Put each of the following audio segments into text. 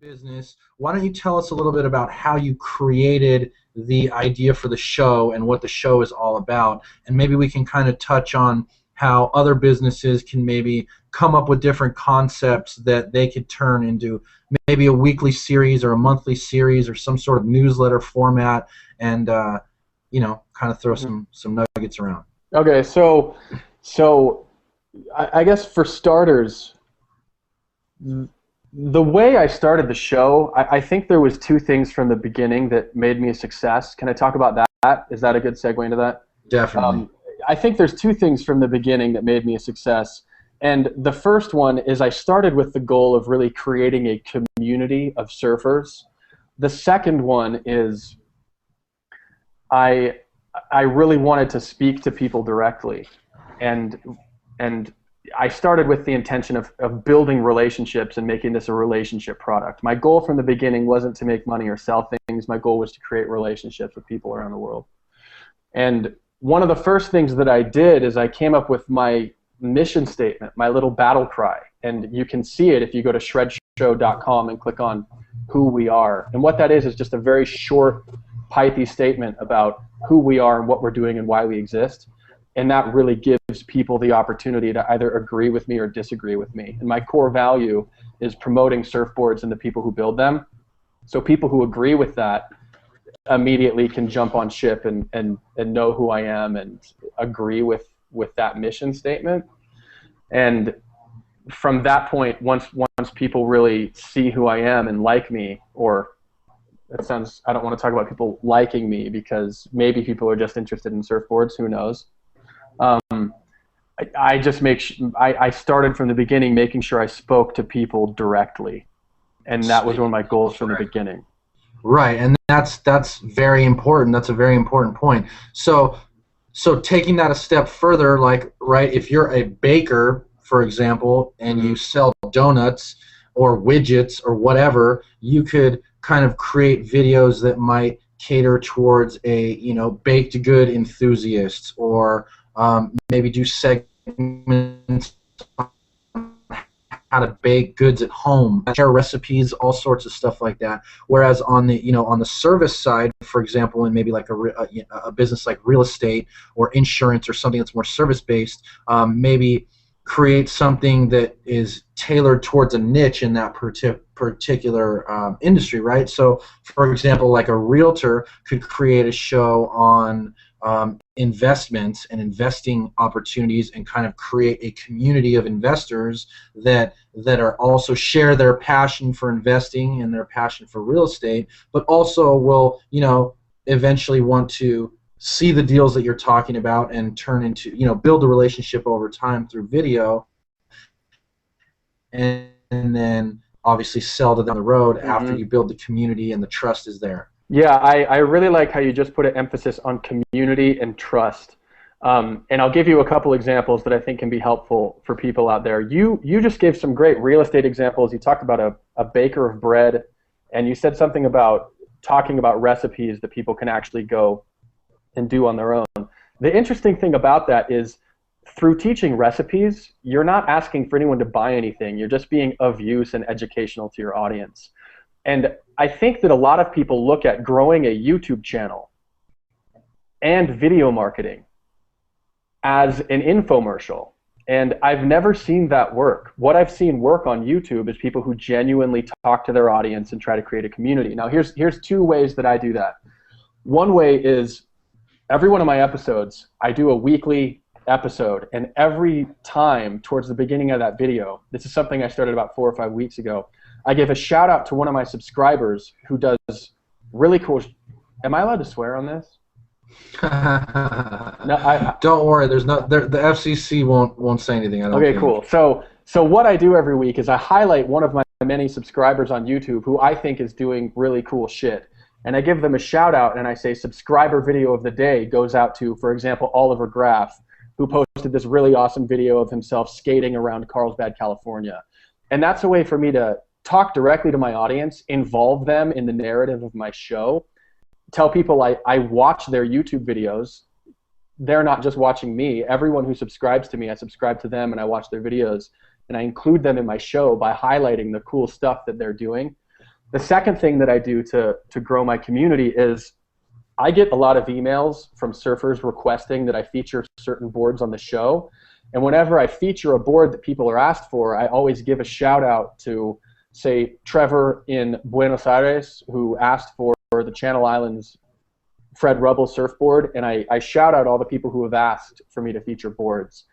business. Why don't you tell us a little bit about how you created the idea for the show and what the show is all about, and maybe we can kind of touch on how other businesses can maybe come up with different concepts that they could turn into maybe a weekly series or a monthly series or some sort of newsletter format, and kind of throw some nuggets around. Okay, so I guess for starters, the way I started the show, I think there was two things from the beginning that made me a success. Can I talk about that? Is that a good segue into that? Definitely. I think there's two things from the beginning that made me a success. And the first one is I started with the goal of really creating a community of surfers. The second one is I really wanted to speak to people directly. And I started with the intention of building relationships and making this a relationship product. My goal from the beginning wasn't to make money or sell things. My goal was to create relationships with people around the world. And one of the first things that I did is I came up with my mission statement, my little battle cry. And you can see it if you go to shredshow.com and click on who we are. And what that is just a very short, pithy statement about who we are and what we're doing and why we exist. And that really gives people the opportunity to either agree with me or disagree with me. And my core value is promoting surfboards and the people who build them. So people who agree with that immediately can jump on ship and know who I am and agree with that mission statement. And from that point, once people really see who I am and like me, or that sounds, I don't want to talk about people liking me because maybe people are just interested in surfboards, who knows. I just I started from the beginning making sure I spoke to people directly, and that was one of my goals from the beginning. Right, and that's very important. That's a very important point. So taking that a step further, like, right, if you're a baker, for example, and you sell donuts or widgets or whatever, you could kind of create videos that might cater towards a baked good enthusiast, or maybe do segments on how to bake goods at home, share recipes, all sorts of stuff like that. Whereas on the on the service side, for example, in maybe like a business like real estate or insurance or something that's more service based, maybe create something that is tailored towards a niche in that particular industry, right? So, for example, like a realtor could create a show on investments and investing opportunities, and kind of create a community of investors that are also share their passion for investing and their passion for real estate, but also will eventually want to see the deals that you're talking about and turn into build a relationship over time through video, and then obviously sell to them down the road after you build the community and the trust is there. Yeah, I really like how you just put an emphasis on community and trust. And I'll give you a couple examples that I think can be helpful for people out there. You just gave some great real estate examples. You talked about a baker of bread, and you said something about talking about recipes that people can actually go and do on their own. The interesting thing about that is through teaching recipes, you're not asking for anyone to buy anything. You're just being of use and educational to your audience. And I think that a lot of people look at growing a YouTube channel and video marketing as an infomercial. And I've never seen that work. What I've seen work on YouTube is people who genuinely talk to their audience and try to create a community. Now, here's two ways that I do that. One way is every one of my episodes, I do a weekly episode, and every time towards the beginning of that video, this is something I started about 4 or 5 weeks ago, I give a shout out to one of my subscribers who does really cool. Am I allowed to swear on this? No, don't worry. There's not. The FCC won't say anything. I don't okay, think. Cool. So what I do every week is I highlight one of my many subscribers on YouTube who I think is doing really cool shit, and I give them a shout out, and I say subscriber video of the day goes out to, for example, Oliver Graff, who posted this really awesome video of himself skating around Carlsbad, California, and that's a way for me to talk directly to my audience, involve them in the narrative of my show, tell people I watch their YouTube videos. They're not just watching me. Everyone who subscribes to me, I subscribe to them and I watch their videos, and I include them in my show by highlighting the cool stuff that they're doing. The second thing that I do to grow my community is I get a lot of emails from surfers requesting that I feature certain boards on the show. And whenever I feature a board that people are asked for, I always give a shout out to, say, Trevor in Buenos Aires, who asked for the Channel Islands Fred Rubble surfboard, and I shout out all the people who have asked for me to feature boards.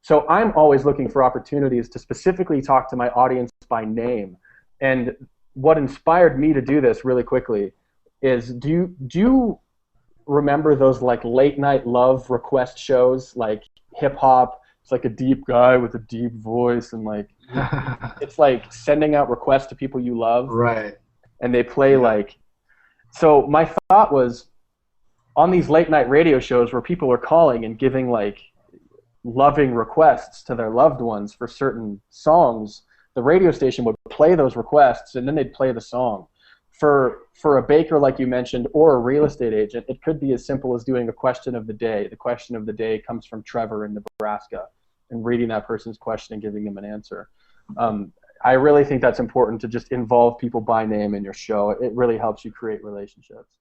So I'm always looking for opportunities to specifically talk to my audience by name. And what inspired me to do this really quickly is, do you remember those like late night love request shows, like hip hop? It's like a deep guy with a deep voice, and like it's like sending out requests to people you love. Right. And they play like. So my thought was, on these late night radio shows where people are calling and giving like loving requests to their loved ones for certain songs, the radio station would play those requests and then they'd play the song. For a baker, like you mentioned, or a real estate agent, it could be as simple as doing a question of the day. The question of the day comes from Trevor in Nebraska, and reading that person's question and giving them an answer. I really think that's important, to just involve people by name in your show. It really helps you create relationships.